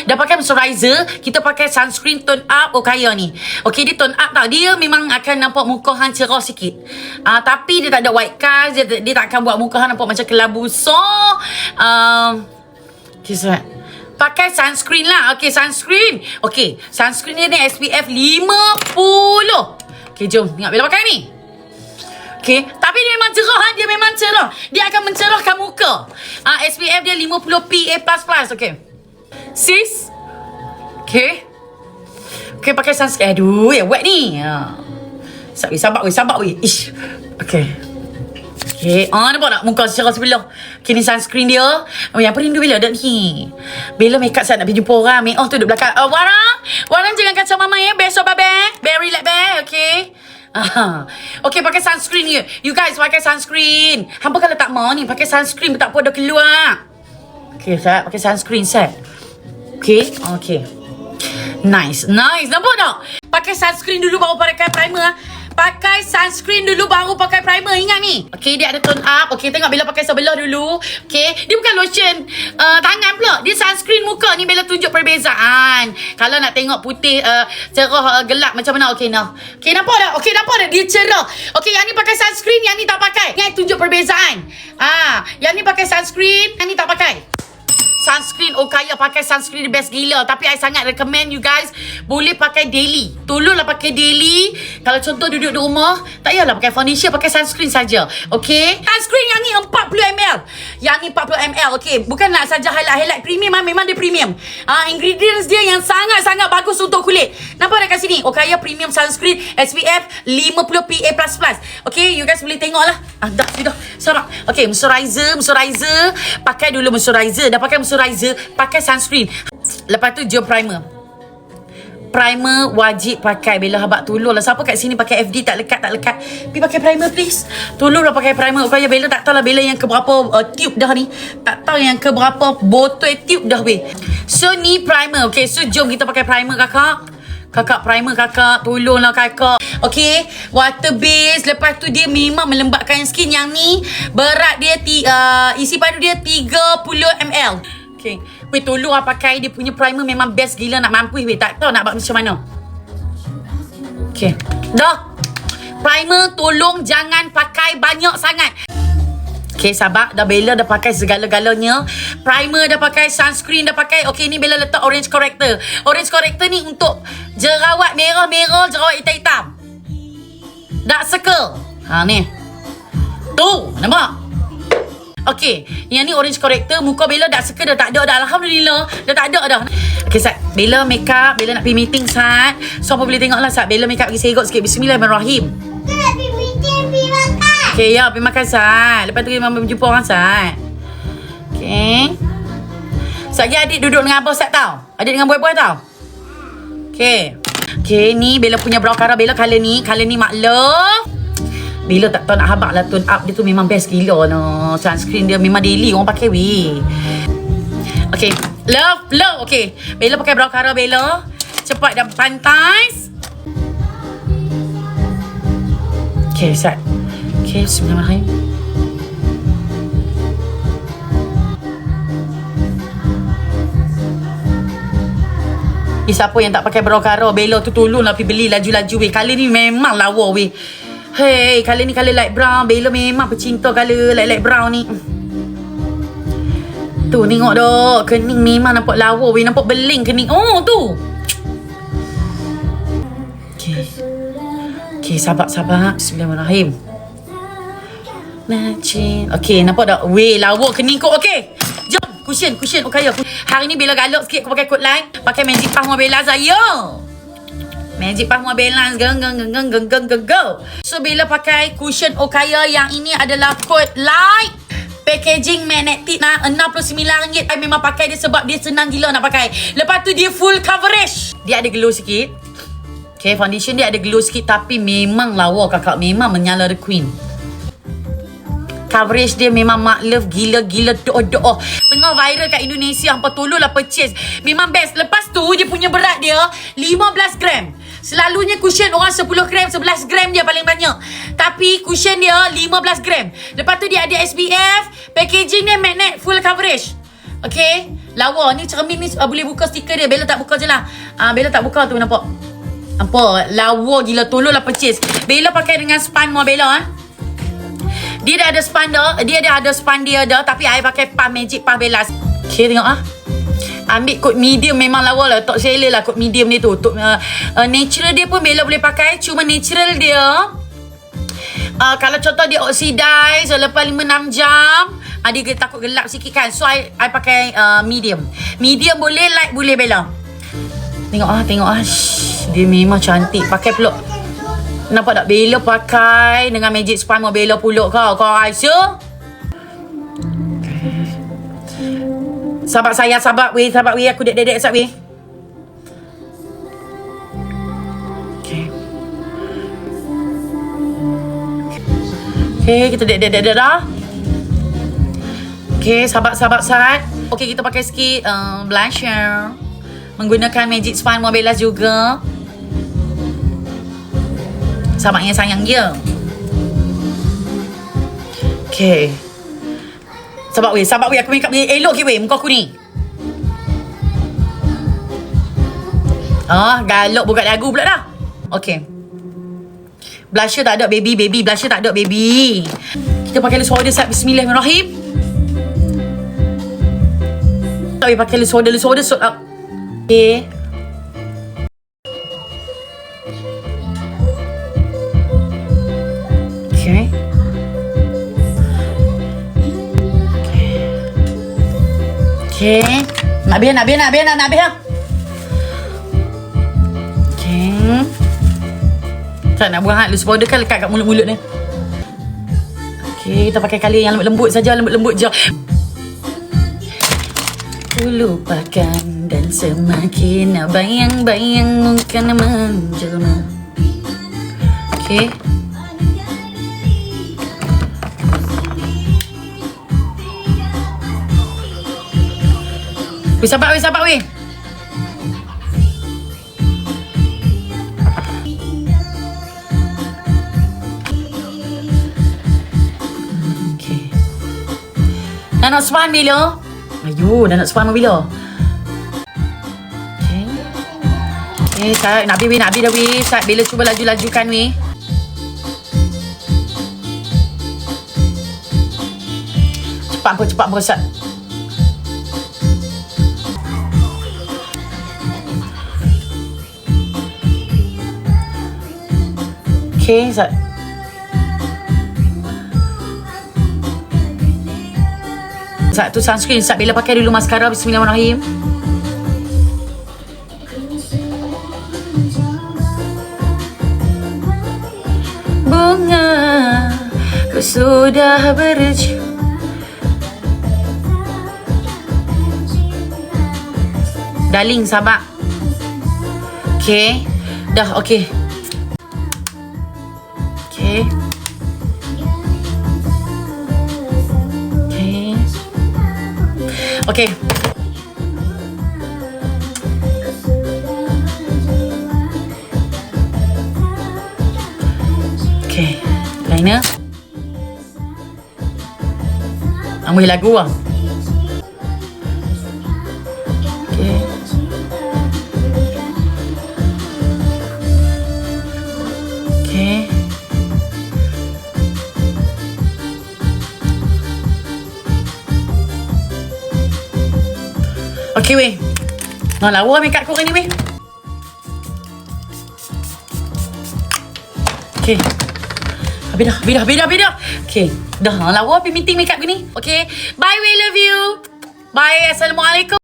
dah pakai moisturizer, kita pakai sunscreen tone up Okaya ni. Okay, dia tone up tau. Dia memang akan nampak muka hang cerah sikit. Tapi dia tak ada white cast, dia tak akan buat muka hang nampak macam kelabu. So, okay, so pakai sunscreen lah. Okay, sunscreen. Okay, sunscreen dia ni SPF 50. Okay, jom tengok Bella pakai ni. Okay, tapi dia memang cerah. Dia memang cerah. Dia akan mencerahkan muka. SPF dia 50 PA++. Okay, sis. Okay. Okay, pakai sunscreen. Aduh, wet ni. Sabar weh. Ish. Okay. Okay. Nampak tak muka cerah sebelah. Okay, ni sunscreen dia. Yang perindu Bella dah ni. Bella make up saya nak pergi jumpa orang. Make tu duduk belakang. Warang jangan kacau mama ya. Besok babe. Very relax babe. Okay. Okay, pakai sunscreen ni. You guys pakai sunscreen. Hampa kalau tak mau ni pakai sunscreen tak apa dah keluar. Okay, saya pakai sunscreen set. Okay. Nice. Nampak tak? Pakai sunscreen dulu baru pakai primer. Pakai sunscreen dulu baru pakai primer. Ingat ni. Okay, dia ada tone up. Okay, tengok Bella pakai sebelah dulu. Okay, dia bukan lotion tangan pula. Dia sunscreen muka ni. Bella tunjuk perbezaan. Kalau nak tengok putih cerah gelap macam mana. Okay, now. Okay, nampak tak? Dia cerah. Okay, yang ni pakai sunscreen, yang ni tak pakai. Yang tunjuk perbezaan. Yang ni pakai sunscreen, yang ni tak pakai. Sunscreen Okaya, pakai sunscreen best gila. Tapi I sangat recommend you guys boleh pakai daily. Tolonglah pakai daily. Kalau contoh duduk di rumah, tak payahlah pakai foundation, pakai sunscreen saja. Okay, sunscreen yang ni 40ml. Yang ni 40ml. Okay, bukan nak saja highlight premium. Memang dia premium. Ingredients dia yang sangat-sangat bagus untuk kulit. Nampak dekat sini, Okaya premium sunscreen SPF 50 PA++. Okay, you guys boleh tengok lah. Sudah sabar. Okay, moisturizer. Pakai dulu moisturizer. Dah pakai moisturizer, pakai sunscreen. Lepas tu jom primer. Primer wajib pakai. Bella habak tolonglah. Siapa kat sini pakai FD tak lekat. Pergi pakai primer please. Tolonglah pakai primer. Okaya Bella tak tahu lah Bella yang keberapa tube dah ni. Tak tahu yang keberapa botol tube dah weh. So ni primer. Okay, so jom kita pakai primer kakak. Primer kakak. Tolonglah kakak. Okay, water base. Lepas tu dia memang melembabkan skin. Yang ni berat dia isi padu dia 30ml. Okay, weh tolonglah pakai. Dia punya primer memang best gila. Nak mampus weh. Tak tahu nak buat macam mana. Okay, dah. Primer tolong jangan pakai banyak sangat. Okay, sabar. Dah Bella dah pakai segala-galanya. Primer dah pakai, sunscreen dah pakai. Okay, ni Bella letak orange corrector. Orange corrector ni untuk jerawat merah-merah, jerawat hitam-hitam. Dark circle. Ni. Tu, nampak? Okay, yang ni orange corrector. Muka Bella dark circle dah tak ada dah. Alhamdulillah. Dah tak ada dah. Okay, Sat. Bella make up. Bella nak pergi meeting, Sat. So, apa boleh tengok lah, Sat. Bella make up pergi segot sikit. Bismillahirrahmanirrahim. Okay, ya, pergi makan, Sat. Lepas tu Mama jumpa orang, Sat. Okay. Sat lagi adik duduk dengan abah, Sat, tau. Adik dengan buah-buah, tau. Okay. Okay, ni Bella punya brow cara. Bella colour ni mak love. Bella tak tahu nak habak lah. Tone up dia tu memang best gila no. Sunscreen dia memang daily orang pakai weh. Okay, love. Okay, Bella pakai brow cara Bella. Cepat dan pantai. Okay, Sat. Okay, bismillahirrahmanirrahim. Siapa yang tak pakai brow cara Bella tu tolonglah pergi beli laju-laju weh. Colour ni memang lawa weh. Hey, colour ni colour light brown. Bella memang pecinta colour light brown ni. Tu tengok dah. Kening memang nampak lawa weh. Nampak beling kening. Oh tu. Okay, sabar. Bismillahirrahmanirrahim. Okay, nampak tak? Weh, lawa kening kau. Okay, jom. Cushion Okaya. Hari ni Bella galak sikit. Aku pakai coat line. Pakai Magic Puff More Balance. Ayo, Magic Puff More Balance. Go. So Bella pakai cushion Okaya. Yang ini adalah coat line. Packaging magnetic nah, RM69. I memang pakai dia sebab dia senang gila nak pakai. Lepas tu dia full coverage. Dia ada glow sikit. Okay, foundation dia ada glow sikit. Tapi memang lawa kakak. Memang menyala the queen. Coverage dia memang mak love gila-gila doa-doa. Tengah viral kat Indonesia. Hampa tolonglah purchase. Memang best. Lepas tu dia punya berat dia 15 gram. Selalunya cushion orang 10 gram, 11 gram dia paling banyak. Tapi cushion dia 15 gram. Lepas tu dia ada SPF. Packaging dia magnet full coverage. Okay. Lawa ni cermin ni boleh buka stiker dia. Bella tak buka je lah. Bella tak buka tu, nampak. Apa? Lawa gila, tolonglah purchase. Bella pakai dengan span Bella Dia dah ada span dah. Dia dah ada span dia dah. Tapi I pakai pump Magic Pump Bella. Okay, tengok ambil kod medium, memang lawa lah. Top seller lah kod medium dia tu. Natural dia pun Bella boleh pakai. Cuma natural dia kalau contoh dia oxidize lepas 5-6 jam, dia takut gelap sikit kan. So I pakai medium. Medium boleh, light boleh Bella. Tengok dia memang cantik. Pakai peluk. Nampak tak Bella pakai dengan Magic Span Bella peluk kau rasa. Sabar sayang, sabar weh, aku dek sat weh. Okay, kita dek dah. Okay, sabar sat. Okay, kita pakai sikit blusher. Menggunakan Magic Span Bella juga. Sabarnya sayang dia. Okay. Sabar weh, aku make up dia elok ke weh muka aku ni. Galak buka dagu pula dah. Okay. Blusher tak ada baby, blusher tak ada baby. Kita pakai loose powder sat. Bismillahirrahmanirrahim. Tak boleh pakai loose powder sort up. Okay. Okay. Okay. Nak biar. Okay. Tak nak buang loose powder kan lekat kat mulut-mulut ni. Okay, kita pakai colour yang lembut saja, lembut je. Ku lupakan dan semakin bayang-bayang mungkin menjelma. Okay. Sabar weh. Dah nak span bila? Dah nak span bila? Okay, Sat, nak habis dah weh. Sat, Bella cuba laju-lajukan weh. Cepat apa Sat. Okay, Sat. Sat tu sunscreen. Sat, Bella pakai dulu mascara. Bismillahirrahmanirrahim. Bunga ku sudah berjuang. Darling, sabar. Okay. Dah, okay. Okay. Okay. Okay. Liner. Ambil lagu lah. Okay. Okay. Okay weh. Nak lawa make up korang ni weh. Okay. Habis dah. Okay. Dah lawa pergi meeting make up gini. Okay. Bye, we love you. Bye. Assalamualaikum.